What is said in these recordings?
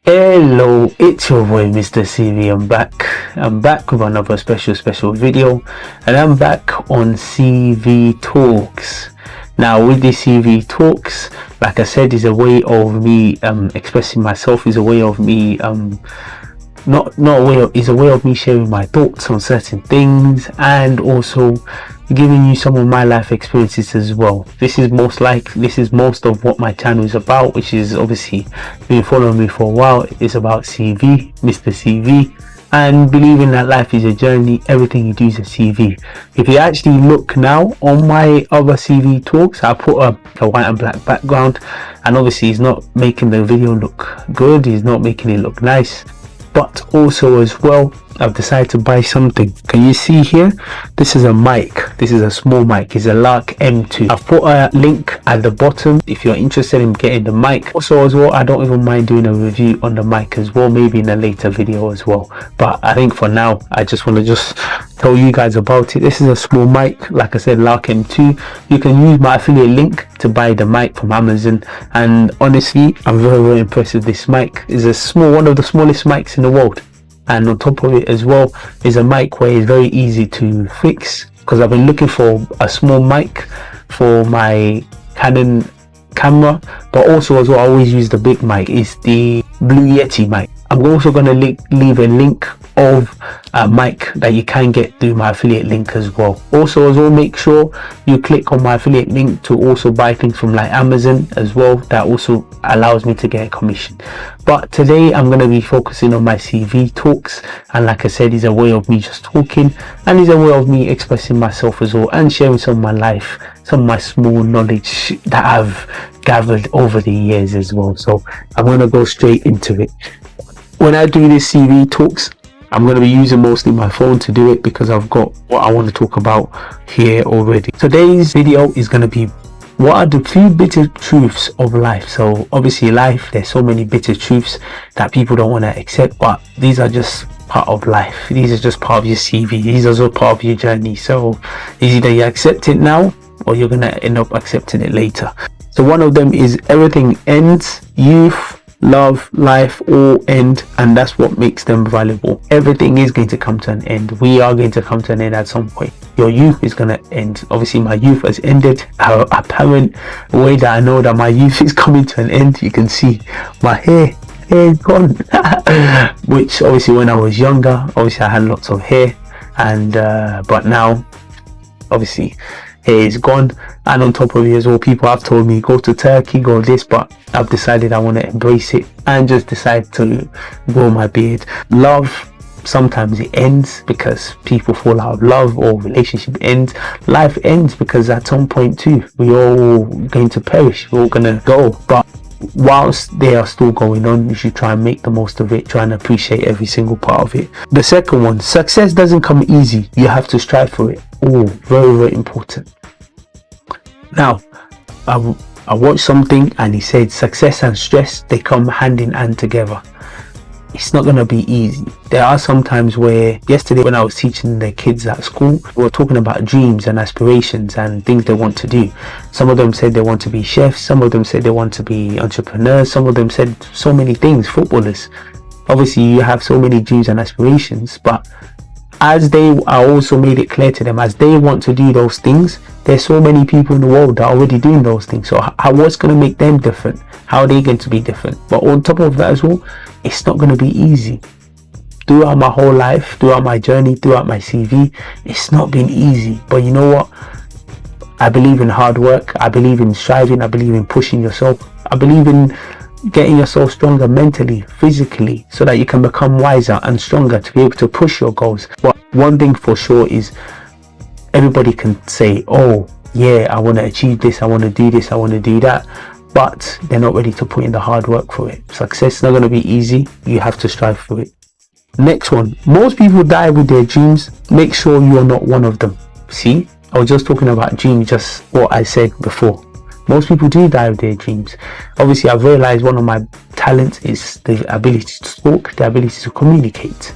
Hello, it's your boy Mr. CV. I'm back with another special video, and I'm back on CV Talks. Now with this CV Talks, like I said, is a way of me expressing myself, is a way of me is a way of me sharing my thoughts on certain things, and also giving you some of my life experiences as well. This is most of what my channel is about, which is obviously been following me for a while. It's about CV, Mr. CV, and believing that life is a journey. Everything you do is a CV. If you actually look now on my other CV Talks, I put a white and black background, and obviously it's not making the video look good, it's not making it look nice. But also as well, I've decided to buy something. Can you see here? This is a mic. This is a small mic. It's a Lark M2. I've put a link at the bottom if you're interested in getting the mic. Also as well, I don't even mind doing a review on the mic as well, maybe in a later video as well. But I think for now, I just want to tell you guys about it. This is a small mic, like I said, Lark M2. You can use my affiliate link to buy the mic from Amazon, and honestly, I'm very impressed with this mic. It's one of the smallest mics in the world. And on top of it as well is a mic where it's very easy to fix, because I've been looking for a small mic for my Canon camera, but also as well I always use the big mic. It's the Blue Yeti mic. I'm also going to leave a link of a mic that you can get through my affiliate link as well. Also as well, make sure you click on my affiliate link to also buy things from like Amazon as well. That also allows me to get a commission. But today I'm going to be focusing on my CV Talks, and like I said, it's a way of me just talking, and it's a way of me expressing myself as well, and sharing some of my life, some of my small knowledge that I've gathered over the years as well. So I'm going to go straight into it. When I do this CV Talks, I'm going to be using mostly my phone to do it, because I've got what I want to talk about here already. Today's video is going to be, what are the few bitter truths of life? So obviously life, there's so many bitter truths that people don't want to accept, but these are just part of life. These are just part of your CV. These are also part of your journey. So it's either you accept it now, or you're going to end up accepting it later. So one of them is everything ends. Youth, love, life all end, and that's what makes them valuable. Everything is going to come to an end. We are going to come to an end at some point. Your youth is going to end. Obviously my youth has ended. Apparent way that I know that my youth is coming to an end, you can see my hair is gone. Which obviously when I was younger, obviously I had lots of hair, and but now obviously hair is gone. And on top of it as well, people have told me go to Turkey, go this, but I've decided I want to embrace it and just decide to grow my beard. Love, sometimes it ends because people fall out of love, or relationship ends. Life ends because at some point too, we're all going to perish, we're all gonna go. But whilst they are still going on, you should try and make the most of it, try and appreciate every single part of it. The second one, success doesn't come easy, you have to strive for it. Oh, very important. Now I watched something and he said success and stress, they come hand in hand together. It's not going to be easy. There are some times where, yesterday when I was teaching the kids at school, we were talking about dreams and aspirations and things they want to do. Some of them said they want to be chefs, some of them said they want to be entrepreneurs, some of them said so many things, footballers. Obviously you have so many dreams and aspirations, but as I also made it clear to them, as they want to do those things, there's so many people in the world that are already doing those things. So what's going to make them different? How are they going to be different? But on top of that as well, it's not going to be easy. Throughout my whole life, throughout my journey, throughout my CV, it's not been easy. But you know what? I believe in hard work. I believe in striving. I believe in pushing yourself. I believe in getting yourself stronger mentally, physically, so that you can become wiser and stronger to be able to push your goals. But one thing for sure is, everybody can say, oh yeah, I want to achieve this, I want to do this, I want to do that, but they're not ready to put in the hard work for it. Success is not going to be easy, you have to strive for it. Next one, most people die with their dreams. Make sure you are not one of them. See, I was just talking about dreams, just what I said before. Most people do die with their dreams. Obviously I've realized one of my talents is the ability to talk, the ability to communicate.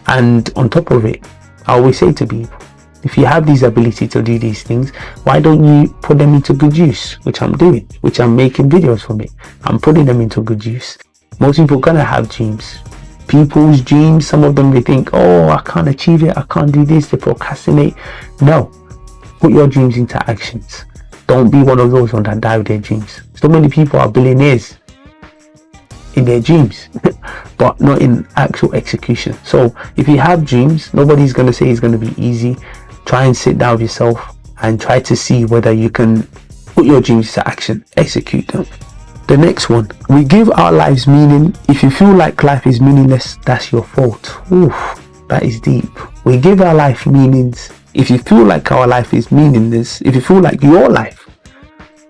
And on top of it, I always say to people, if you have these ability to do these things, why don't you put them into good use? Which I'm doing, which I'm making videos from it. I'm putting them into good use. Most people are gonna have dreams. People's dreams, some of them they think, oh, I can't achieve it, I can't do this, they procrastinate. No, put your dreams into actions. Don't be one of those ones that die with their dreams. So many people are billionaires in their dreams but not in actual execution. So if you have dreams, nobody's going to say it's going to be easy. Try and sit down with yourself and try to see whether you can put your dreams into action, execute them. The next one, we give our lives meaning. If you feel like life is meaningless, that's your fault. Oof, that is deep. We give our life meanings. If you feel like our life is meaningless, if you feel like your life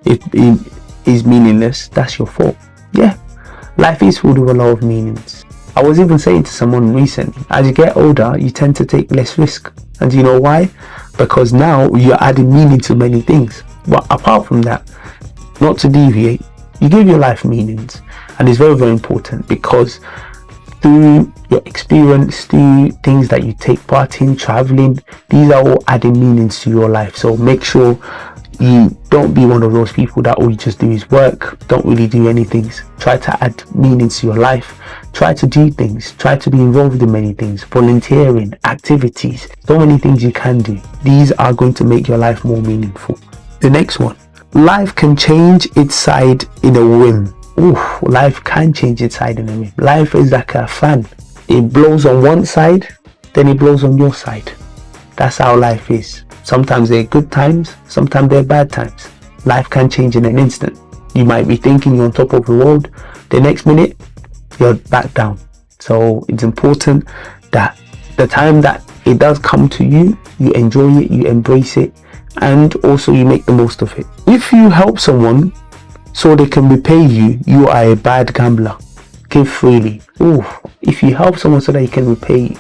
is meaningless, that's your fault. Yeah, life is filled with a lot of meanings. I was even saying to someone recently, as you get older, you tend to take less risk. And do you know why? Because now you're adding meaning to many things. But apart from that, not to deviate, you give your life meanings. And it's very, very important, because through your experience, through things that you take part in, traveling, these are all adding meanings to your life. So make sure you don't be one of those people that all you just do is work, don't really do anything. Try to add meanings to your life. Try to do things. Try to be involved in many things. Volunteering, activities, so many things you can do. These are going to make your life more meaningful. The next one, life can change its side in a whim. Oof, life can change its side in a whim. Life is like a fan. It blows on one side, then it blows on your side. That's how life is. Sometimes they're good times, sometimes they're bad times. Life can change in an instant. You might be thinking you're on top of the world, the next minute you're back down. So it's important that the time that it does come to you, you enjoy it, you embrace it, and also you make the most of it. If you help someone so they can repay you, you are a bad gambler. Give freely. Ooh, if you help someone so that he can repay you.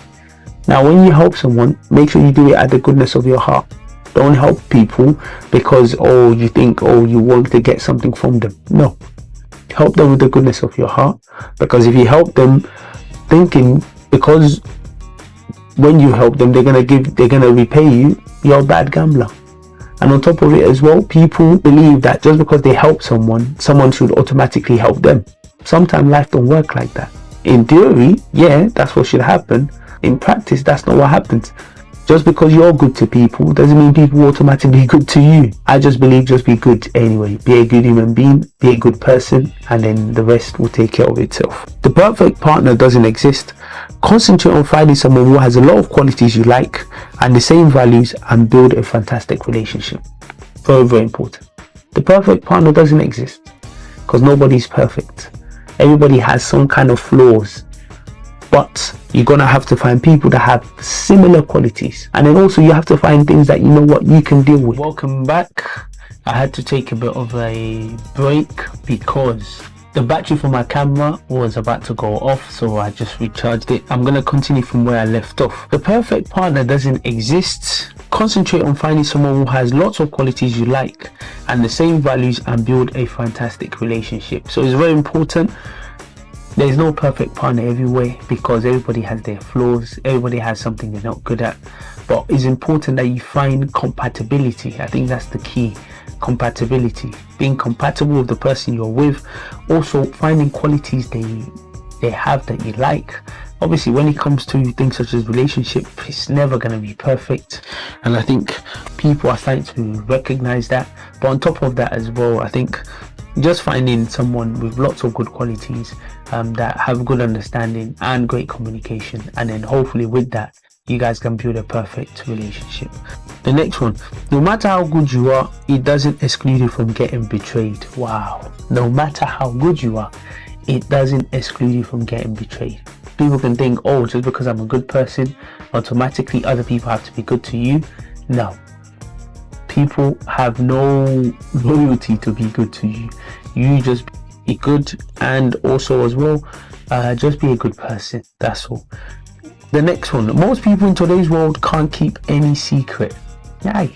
Now, when you help someone, make sure you do it out of the goodness of your heart. Don't help people because, oh, you think, oh, you want to get something from them. No. Help them with the goodness of your heart. Because if you help them thinking, because when you help them, they're gonna repay you, you're a bad gambler. And on top of it as well, people believe that just because they help someone should automatically help them. Sometimes life don't work like that. In theory, yeah, that's what should happen. In practice, that's not what happens. Just because you're good to people doesn't mean people will automatically be good to you. I just believe just be good anyway. Be a good human being, be a good person, and then the rest will take care of itself. The perfect partner doesn't exist. Concentrate on finding someone who has a lot of qualities you like and the same values, and build a fantastic relationship. Very, very important. The perfect partner doesn't exist because nobody's perfect. Everybody has some kind of flaws. But you're going to have to find people that have similar qualities. And then also you have to find things that you know what you can deal with. Welcome back. I had to take a bit of a break because the battery for my camera was about to go off. So I just recharged it. I'm going to continue from where I left off. The perfect partner doesn't exist. Concentrate on finding someone who has lots of qualities you like and the same values, and build a fantastic relationship. So it's very important. There's no perfect partner everywhere because everybody has their flaws. Everybody has something they're not good at. But it's important that you find compatibility. I think that's the key. Compatibility. Being compatible with the person you're with. Also finding qualities they have that you like. Obviously, when it comes to things such as relationship, it's never going to be perfect. And I think people are starting to recognize that. But on top of that as well, I think just finding someone with lots of good qualities that have good understanding and great communication, and then hopefully with that you guys can build a perfect relationship. The next one, no matter how good you are, it doesn't exclude you from getting betrayed. Wow. No matter how good you are, it doesn't exclude you from getting betrayed. People can think, oh, just because I'm a good person, automatically other people have to be good to you. No. People have no loyalty to be good to you. You just be good, and also as well, just be a good person. That's all. The next one, most people in today's world can't keep any secret. Yeah,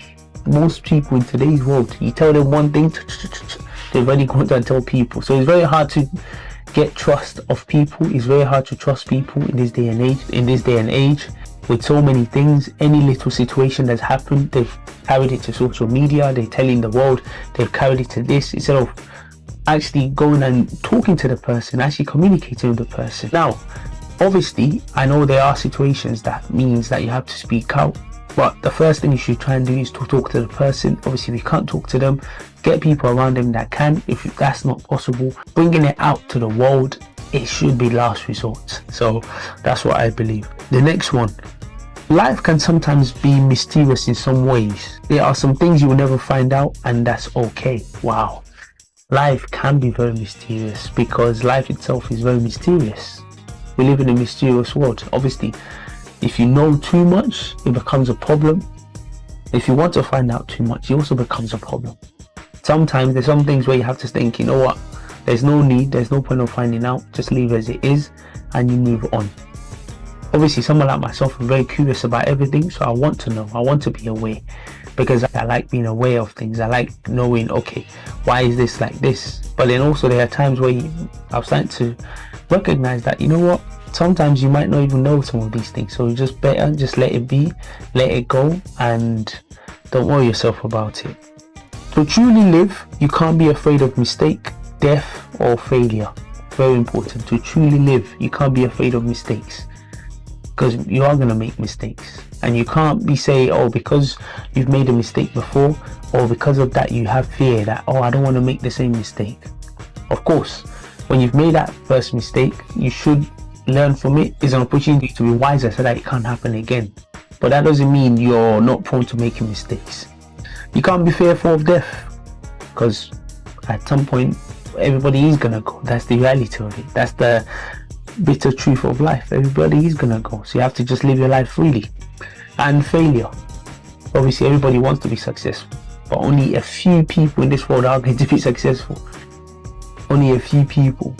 most people in today's world, you tell them one thing, they've already gone to tell people. So it's very hard to get trust of people. It's very hard to trust people in this day and age. With so many things, any little situation that's happened, they've carried it to social media, they're telling the world, they've carried it to this, instead of actually going and talking to the person, actually communicating with the person. Now, obviously, I know there are situations that means that you have to speak out, but the first thing you should try and do is to talk to the person. Obviously, if you can't talk to them, get people around them that can. If that's not possible, bringing it out to the world, it should be last resort. So that's what I believe. The next one, life can sometimes be mysterious in some ways. There are some things you will never find out, and that's okay. Wow. Life can be very mysterious because life itself is very mysterious. We live in a mysterious world. Obviously, if you know too much, it becomes a problem. If you want to find out too much, it also becomes a problem. Sometimes there's some things where you have to think, you know what, there's no need, there's no point of finding out, just leave it as it is and you move on. Obviously, someone like myself, I'm very curious about everything, so I want to know, I want to be aware, because I like being aware of things. I like knowing, okay, why is this like this? But then also there are times where I'm starting to recognize that, you know what, sometimes you might not even know some of these things, so just better just let it be, let it go, and don't worry yourself about it. To truly live, you can't be afraid of mistake, death, or failure. Very important. To truly live, you can't be afraid of mistakes, because you are going to make mistakes, and you can't be saying, oh, because you've made a mistake before, or because of that you have fear that, oh, I don't want to make the same mistake. Of course, when you've made that first mistake, you should learn from it. It's an opportunity to be wiser so that it can't happen again. But that doesn't mean you're not prone to making mistakes. You can't be fearful of death, because at some point everybody is gonna go. That's the reality of it. That's the bitter truth of life. Everybody is gonna go, so you have to just live your life freely. And failure, obviously everybody wants to be successful, but only a few people in this world are going to be successful. Only a few people.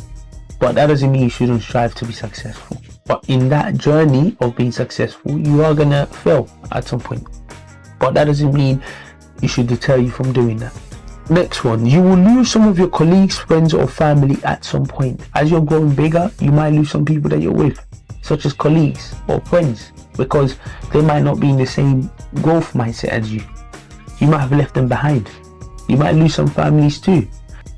But that doesn't mean you shouldn't strive to be successful. But in that journey of being successful, you are gonna fail at some point. But that doesn't mean you should deter you from doing that. Next one, you will lose some of your colleagues, friends, or family at some point. As you're growing bigger, you might lose some people that you're with, such as colleagues or friends, because they might not be in the same growth mindset as you. You might have left them behind. You might lose some families too,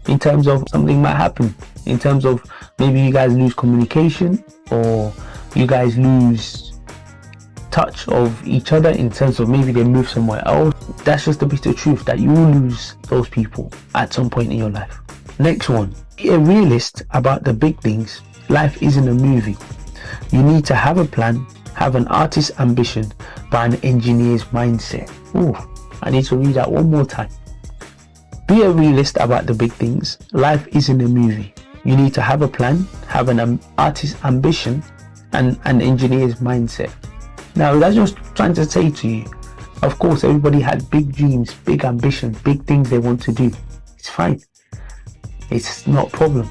in terms of something might happen, in terms of maybe you guys lose communication, or you guys lose touch of each other, in terms of maybe they move somewhere else. That's just the bitter truth, that you will lose those people at some point in your life. Next one, be a realist about the big things. Life isn't a movie. You need to have a plan, have an artist's ambition, but an engineer's mindset. Ooh, I need to read that one more time. Be a realist about the big things. Life isn't a movie. You need to have a plan, have an artist's ambition, and an engineer's mindset. Now, that's just trying to say to you, of course, everybody had big dreams, big ambitions, big things they want to do. It's fine. It's not a problem.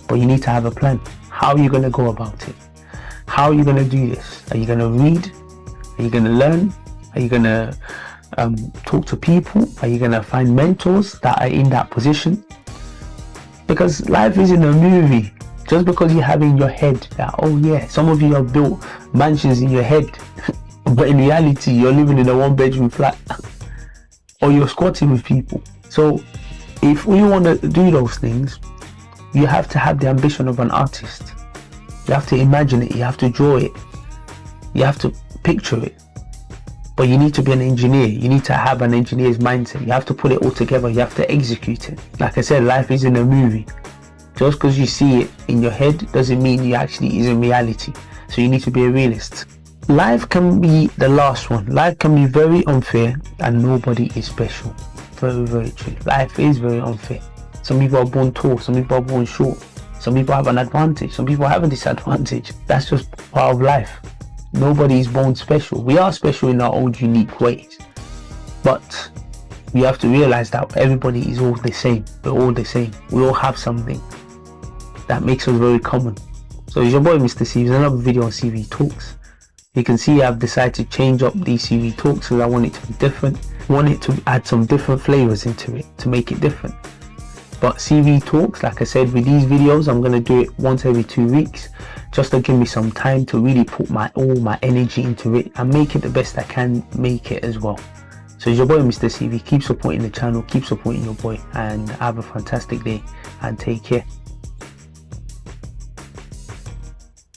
But you need to have a plan. How are you going to go about it? How are you going to do this? Are you going to read? Are you going to learn? Are you going to talk to people? Are you going to find mentors that are in that position? Because life isn't a movie. Just because you have in your head that, oh yeah, some of you have built mansions in your head, but in reality you're living in a 1-bedroom flat, or you're squatting with people. So if you want to do those things, you have to have the ambition of an artist. You have to imagine it, you have to draw it, you have to picture it. But you need to be an engineer. You need to have an engineer's mindset. You have to put it all together. You have to execute it. Like I said, life isn't a movie. Just because you see it in your head doesn't mean it actually is in reality. So you need to be a realist. Life can be the last one. Life can be very unfair, and nobody is special. Very, very true. Life is very unfair. Some people are born tall, some people are born short. Some people have an advantage, some people have a disadvantage. That's just part of life. Nobody is born special. We are special in our own unique ways. But we have to realize that everybody is all the same. We're all the same. We all have something that makes us very common. So it's your boy Mr. C. There's another video on CV Talks. You can see I've decided to change up these CV Talks because I want it to be different. I want it to add some different flavors into it to make it different. But CV Talks, like I said, with these videos, I'm going to do it once every 2 weeks, just to give me some time to really put all my energy into it and make it the best I can make it as well. So it's your boy Mr. CV. Keep supporting the channel, keep supporting your boy, and have a fantastic day and take care.